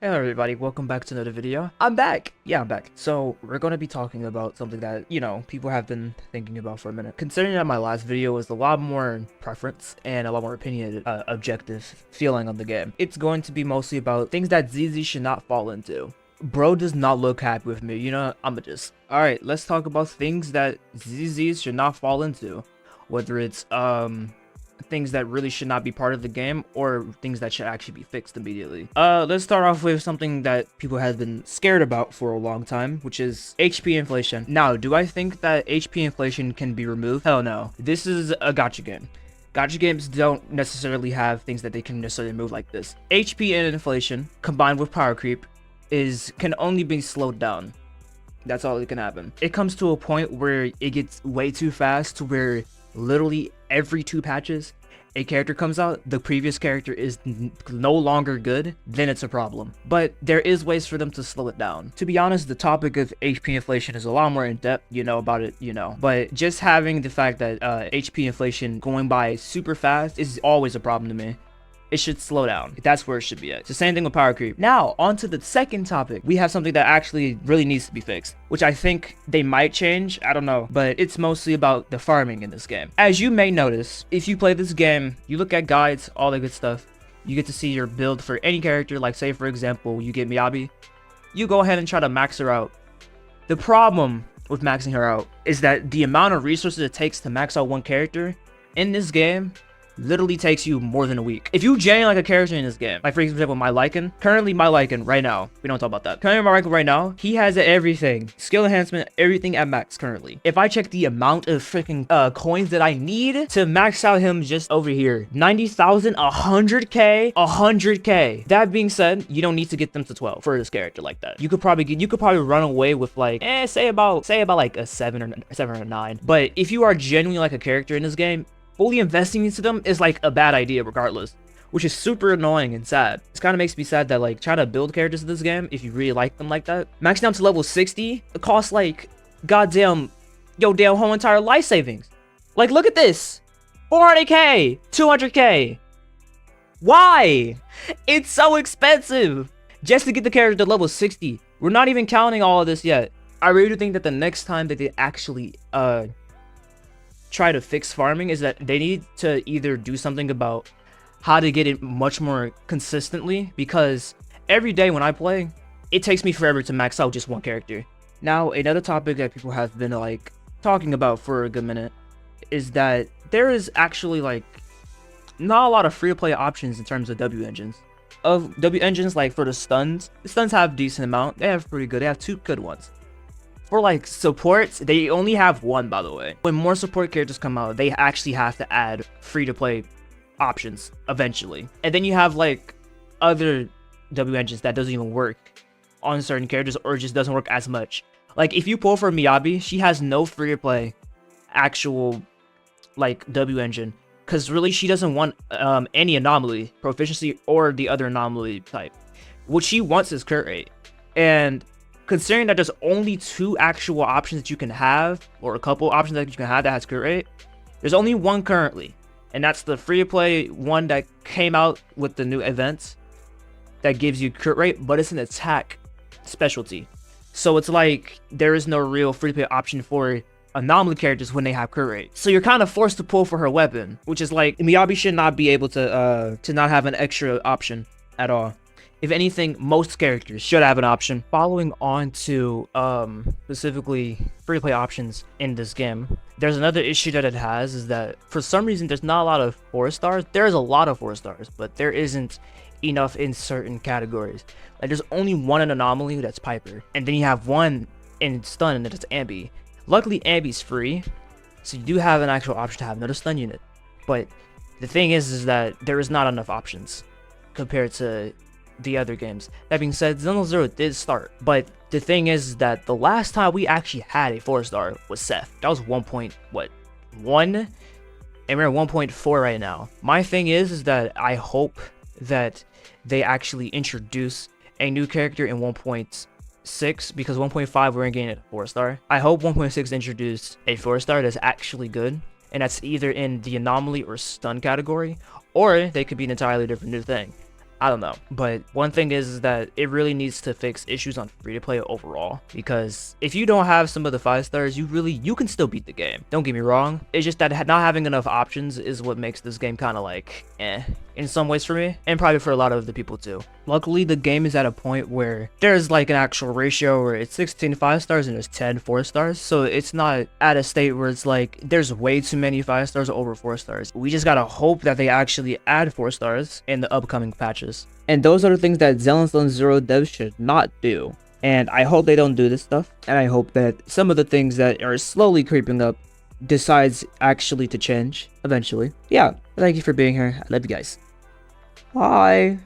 Hello everybody, welcome back to another video. I'm back! Yeah, I'm back. So, we're going to be talking about something that, people have been thinking about for a minute. Considering that my last video was a lot more preference and a lot more opinionated, objective feeling on the game, it's going to be mostly about things that ZZ should not fall into. Bro does not look happy with me, I'ma just... Alright, let's talk about things that ZZs should not fall into. Whether it's, things that really should not be part of the game or things that should actually be fixed immediately. Let's start off with something that people have been scared about for a long time, which is HP inflation. Now, do I think that HP inflation can be removed? Hell no. This is a gacha game. Gacha games don't necessarily have things that they can necessarily move like this. HP and inflation combined with power creep can only be slowed down. That's all that can happen. It comes to a point where it gets way too fast to where literally every 2 patches a character comes out, the previous character is no longer good, then it's a problem. But there is ways for them to slow it down. To be honest, the topic of HP inflation is a lot more in depth, about it, But just having the fact that HP inflation going by super fast is always a problem to me. It should slow down. That's where it should be at. It's the same thing with power creep. Now, on to the second topic. We have something that actually really needs to be fixed, which I think they might change. I don't know, but it's mostly about the farming in this game. As you may notice, if you play this game, you look at guides, all the good stuff, you get to see your build for any character. Like, say, for example, you get Miyabi. You go ahead and try to max her out. The problem with maxing her out is that the amount of resources it takes to max out one character in this game literally takes you more than a week. If you genuinely like a character in this game, like for example, my Lycan, currently my Lycan right now, we don't talk about that. Currently my Lycan right now, he has everything, skill enhancement, everything at max currently. If I check the amount of freaking coins that I need to max out him just over here, 90,000, 100k, 100k. That being said, you don't need to get them to 12 for this character like that. You could probably run away with like, say about like a 7 or 9. But if you are genuinely like a character in this game, fully investing into them is like a bad idea regardless, which is super annoying and sad. This kind of makes me sad that like trying to build characters in this game, if you really like them like that, maxing out to level 60, it costs like goddamn damn whole entire life savings. Like, look at this, 400k, 200k. Why? It's so expensive just to get the character to level 60. We're not even counting all of this yet. I really do think that the next time that they actually try to fix farming is that they need to either do something about how to get it much more consistently, because every day when I play, it takes me forever to max out just one character. Now, another topic that people have been like talking about for a good minute is that there is actually like not a lot of free to play options in terms of W engines. Like for the stuns have decent amount. They have pretty good. They have 2 good ones. For like supports, they only have 1, by the way. When more support characters come out, they actually have to add free-to-play options eventually. And then you have like other W engines that doesn't even work on certain characters, or just doesn't work as much. Like if you pull for Miyabi, she has no free-to-play actual like W engine, because really she doesn't want any anomaly, proficiency, or the other anomaly type. What she wants is crit rate. And considering that there's only 2 actual options that you can have, or a couple options that you can have that has crit rate, there's only 1 currently, and that's the free-to-play one that came out with the new events that gives you crit rate, but it's an attack specialty. So it's like there is no real free-to-play option for anomaly characters when they have crit rate. So you're kind of forced to pull for her weapon, which is like Miyabi should not be able to not have an extra option at all. If anything, most characters should have an option. Following on to specifically free-to-play options in this game, there's another issue that it has, is that for some reason there's not a lot of 4 stars. There is a lot of 4 stars, but there isn't enough in certain categories. Like there's only 1 in anomaly, that's Piper, and then you have 1 in stun, and that's Ambi. Luckily, Ambi's free, so you do have an actual option to have another stun unit. But the thing is that there is not enough options compared to the other games. That being said, Zenless 0 did start, but the thing is that the last time we actually had a 4-star was Seth. That was 1.1, and we're at 1.4 right now. My thing is that I hope that they actually introduce a new character in 1.6, because 1.5 we're getting a 4-star. I hope 1.6 introduced a 4-star that's actually good, and that's either in the anomaly or stun category, or they could be an entirely different new thing. I don't know. But one thing is that it really needs to fix issues on free-to-play overall, because if you don't have some of the 5 stars, you can still beat the game. Don't get me wrong. It's just that not having enough options is what makes this game kind of like in some ways for me, and probably for a lot of the people too. Luckily, the game is at a point where there's like an actual ratio where it's 16 5 stars and there's 10 4 stars, so it's not at a state where it's like there's way too many 5 stars over 4 stars. We just gotta hope that they actually add 4 stars in the upcoming patches. And those are the things that Zenless Zero devs should not do. And I hope they don't do this stuff, and I hope that some of the things that are slowly creeping up decides actually to change eventually. Yeah, thank you for being here. I love you guys. Bye.